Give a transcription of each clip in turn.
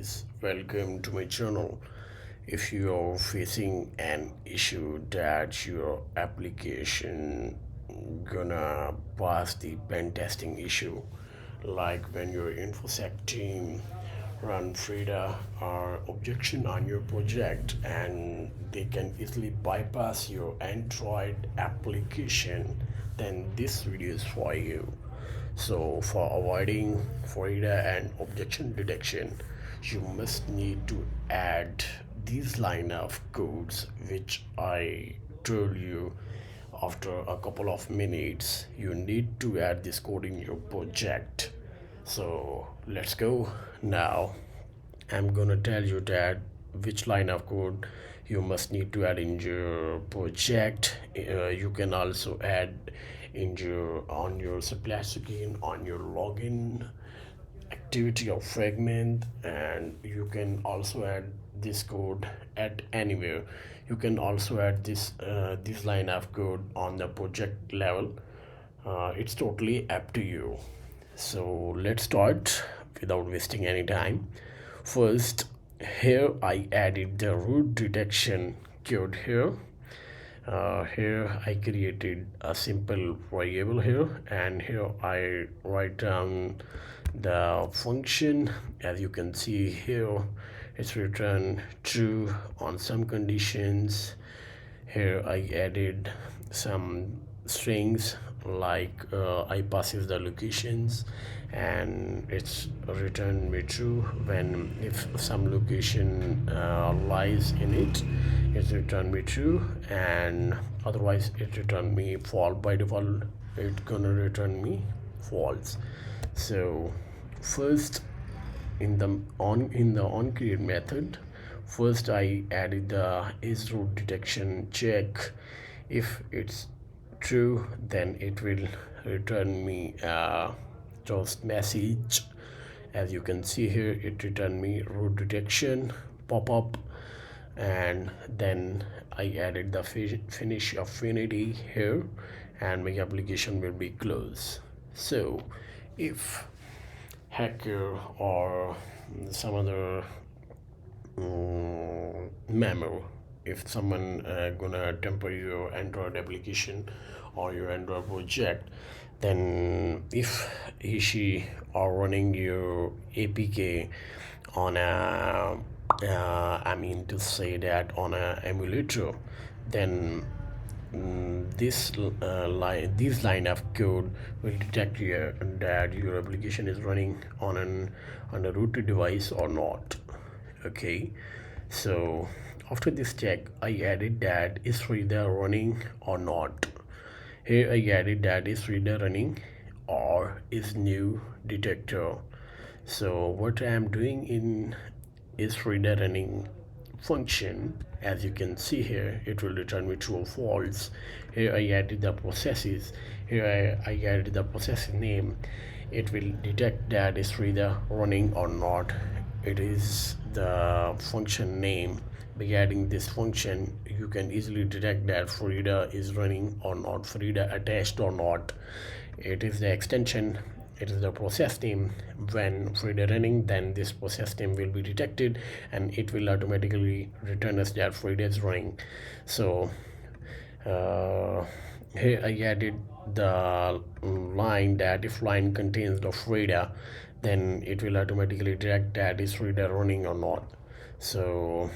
guys, welcome to my channel. If you are facing an issue that your application gonna pass the pen testing issue, like when your infosec team run Frida or Objection on your project and they can easily bypass your Android application, then this video is for you. So for avoiding Frida and objection detection, you must need to add these line of codes which I told you. After a couple of minutes you need to add this code in your project. So let's go. Now I'm gonna tell you that which line of code you must need to add in your project. You can also add in your on your splash screen on your login activity or fragment, and you can also add this code at anywhere. You can also add this line of code on the project level. It's totally up to you. So let's start without wasting any time. First, here I added the root detection code here. Here I created a simple variable here, and here I write down the function. As you can see here, it's returned true on some conditions. Here I added some strings like I passes the locations, and it's returned me true when if some location lies in it. It's returned me true, and otherwise it returned me false. By default it's gonna return me false. So first, in the on create method, first I added the is root detection check. If it's true, then it will return me a toast message. As you can see here, it returned me root detection pop-up, and then I added the finish affinity here, and my application will be closed. So if hacker or some other memo, if someone gonna temper your Android application or your Android project, then if she are running your APK on a I mean to say that on a emulator, then this line of code will detect that your application is running on a rooted device or not. Okay, so after this check I added that is Frida running or not. Here I added that is Frida running or is new detector. So what I am doing in is Frida running function, as you can see here, it will return me true or false. Here I added the processes. Here I added the process name. It will detect that is Frida running or not. It is the function name. By adding this function, you can easily detect that Frida is running or not, Frida attached or not. It is the extension, it is the process name. When Frida running, then this process name will be detected and it will automatically return us that Frida is running. So here I added the line that if line contains the Frida, then it will automatically detect that is Frida running or not. So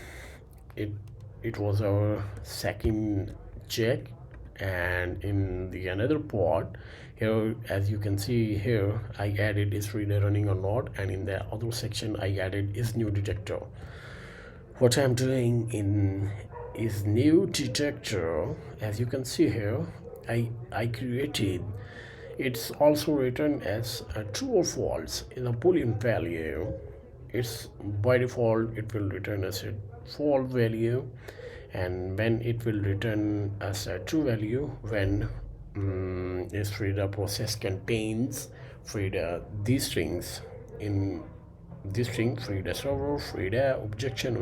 it was our second check. And in the another part here, as you can see here, I added is Frida running or not, and in the other section I added is new detector. What I'm doing in is new detector, as you can see here, I created, it's also written as a true or false in a boolean value. It's by default it will return as a false value, and when it will return as a true value when is Frida process contains Frida these strings. In this string Frida server, Frida objection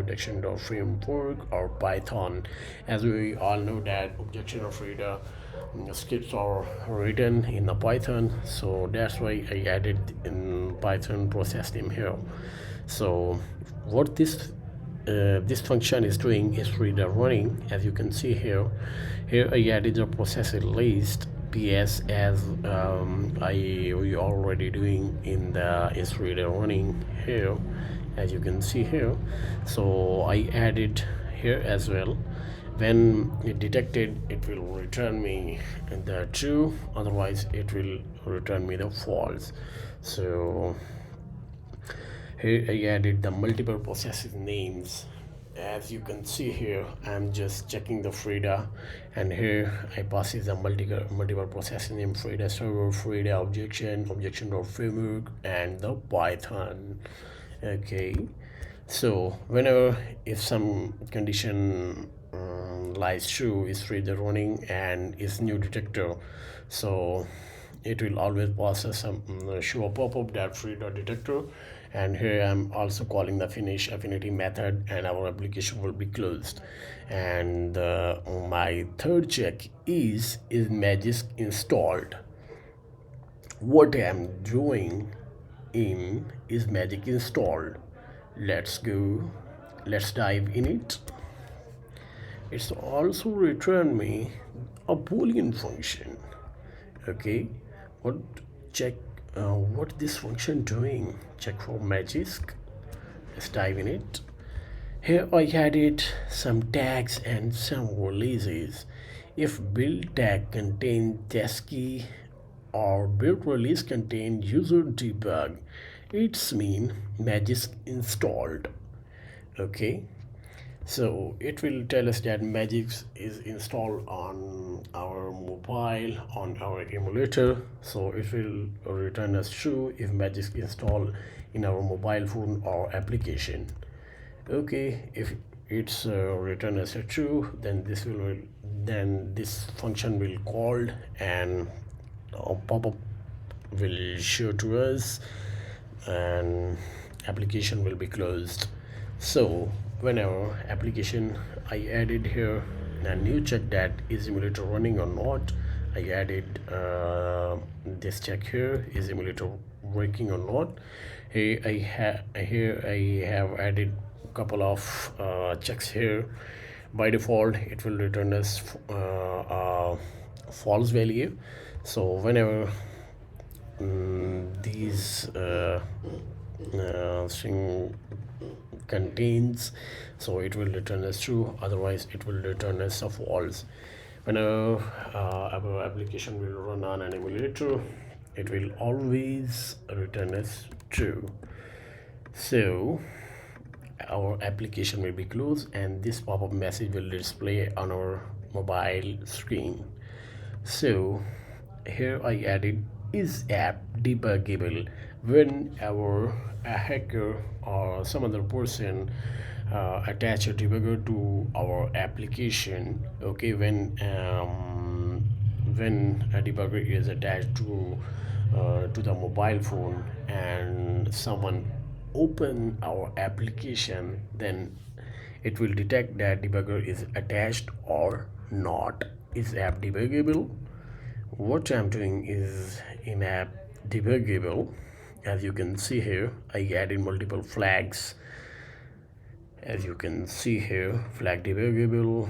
framework or Python. As we all know that objection or Frida scripts are written in a Python, so that's why I added in Python process name here. So what this function is doing is Frida running. As you can see here, I added the processor list ps as I we already doing in the is Frida running here, as you can see here. So I added here as well. When it detected, it will return me the true, otherwise it will return me the false. So here I added the multiple processes names. As you can see here, I'm just checking the Frida, and here I passes the multiple process name Frida server, Frida objection, objection.framework, and the Python. Okay, so whenever if some condition lies true, is Frida running and is new detector, so it will always process some show a pop-up that Frida detector. And here I'm also calling the finish affinity method, and our application will be closed. And my third check is Magisk installed. What I'm doing in is Magic installed. Let's go, let's dive in it. It's also return me a boolean function. Okay, what check what this function doing? Check for Magisk. Let's dive in it. Here I added some tags and some releases. If build tag contains test key or build release contain user debug, it's mean Magisk installed. Okay, so it will tell us that Magisk is installed on our mobile, on our emulator. So it will return us true if Magisk installed in our mobile phone or application. Okay, if it's return as a true, then this function will called, and a pop-up will show to us, and application will be closed. So whenever application, I added here a new check that is emulator running or not. I added this check here, is emulator working or not. Here I have added a couple of checks here. By default it will return us false value. So whenever these string contains, so it will return as true, otherwise it will return as a false. Whenever our application will run on an emulator, it will always return as true. So our application will be closed, and this pop-up message will display on our mobile screen. So here I added is app debuggable. When a hacker or some other person attach a debugger to our application. Okay, when a debugger is attached to the mobile phone and someone open our application, then it will detect that debugger is attached or not. Is app debuggable? What I'm doing is in app debuggable. As you can see here, I added multiple flags. As you can see here, flag debuggable,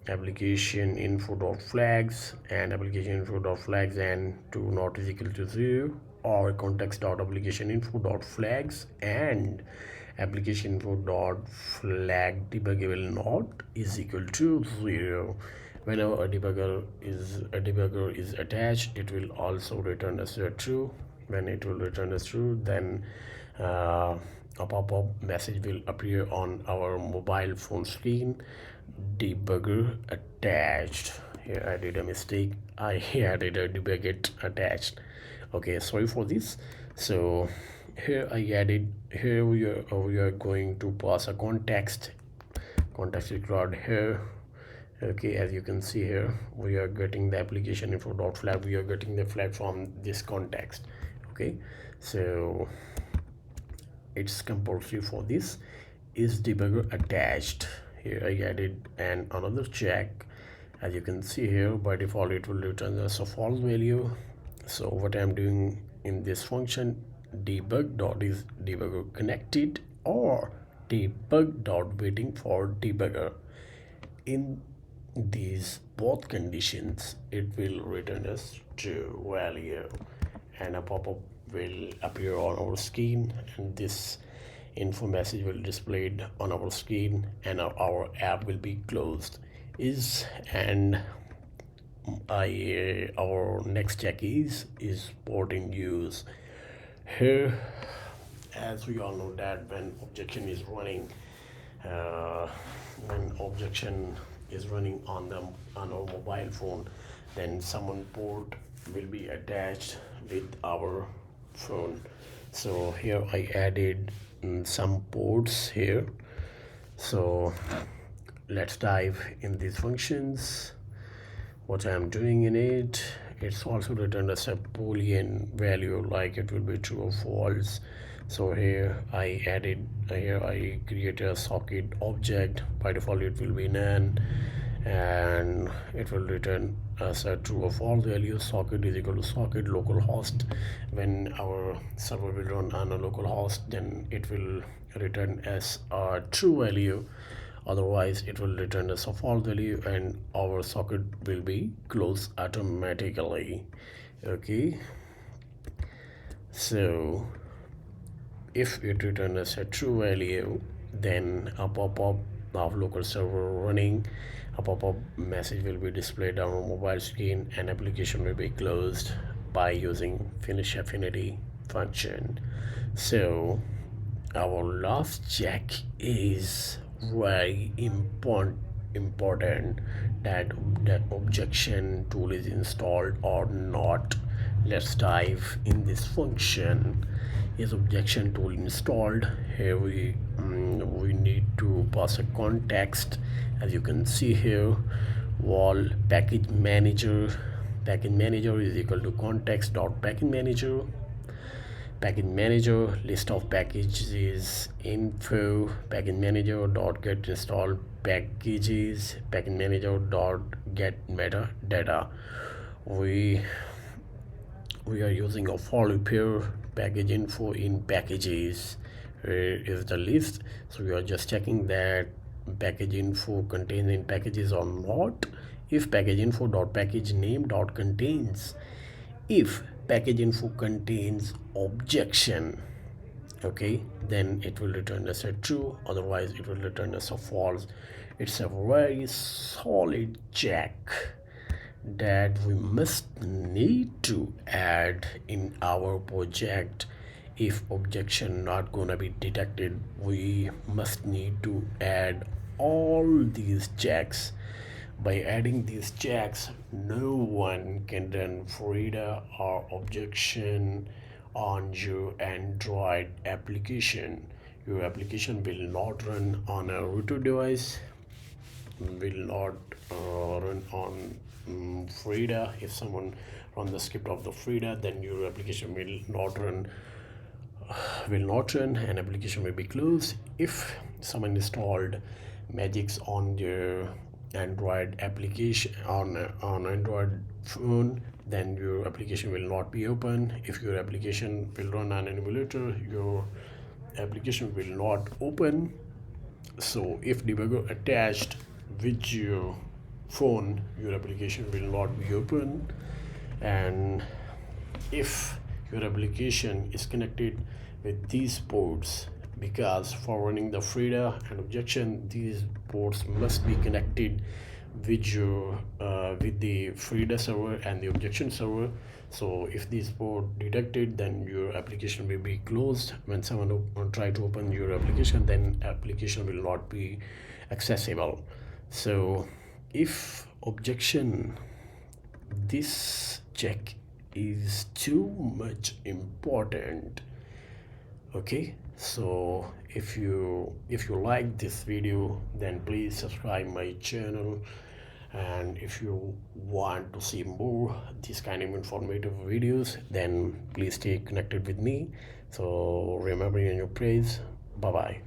application info dot flags, and application info dot flags and to not is equal to 0, or context dot application info dot flags and application info dot flag debuggable not is equal to 0. Whenever a debugger is attached, it will also return as a true. When it will return as true, then a pop-up message will appear on our mobile phone screen, debugger attached. Here I did a mistake, I added a debugger attached. Okay, sorry for this. So here we are going to pass a context record here. Okay, as you can see here, we are getting the application info dot flag. We are getting the flag from this context. Okay, so it's compulsory for this is debugger attached. Here I added another check. As you can see here, by default it will return as a false value. So what I'm doing in this function, debug dot is debugger connected or debug dot waiting for debugger. In these both conditions, it will return us true value, and a pop-up will appear on our screen, and this info message will displayed on our screen, and our app will be closed. Is and our next check is port in use. Here, as we all know that when objection is running, uh, when objection is running on our mobile phone, then someone port will be attached with our phone. So here I added some ports here. So let's dive in these functions. What I'm doing in it, it's also returned as a boolean value, like it will be true or false. So here I created a socket object. By default it will be none, and it will return as a true or false value. Socket is equal to socket localhost. When our server will run on a localhost, then it will return as a true value, otherwise it will return as a false value, and our socket will be closed automatically. Okay, so if it returns as a true value, then a pop-up of local server running, a pop-up message will be displayed on a mobile screen, and application will be closed by using finish affinity function. So our last check is very important, that objection tool is installed or not. Let's dive in this function. Is objection tool installed? Here we need to pass a context. As you can see here, wall package manager is equal to context dot package manager. List of packages info package manager dot get installed packages package manager dot get metadata. We are using a for loop here. Package info in packages is the list, so we are just checking that package info contains in packages or not. If package info dot package name dot contains, if package info contains objection, okay, then it will return as a true, otherwise it will return as a false. It's a very solid check that we must need to add in our project. If objection not gonna be detected, we must need to add all these checks. By adding these checks, no one can run Frida or objection on your Android application. Your application will not run on a root device, will not run on Frida. If someone run the script of the Frida, then your application will not run, and application will be closed. If someone installed Magix on your Android application on Android phone, then your application will not be open. If your application will run on an emulator, your application will not open. So if debugger attached with your phone, your application will not be open. And if your application is connected with these ports, because for running the Frida and objection, these ports must be connected with your with the Frida server and the objection server. So if these port detected, then your application will be closed. When someone try to open your application, then application will not be accessible. So if objection, this check is too much important. Okay, so if you like this video, then please subscribe my channel, and if you want to see more this kind of informative videos, then please stay connected with me. So remember in your praise. Bye bye.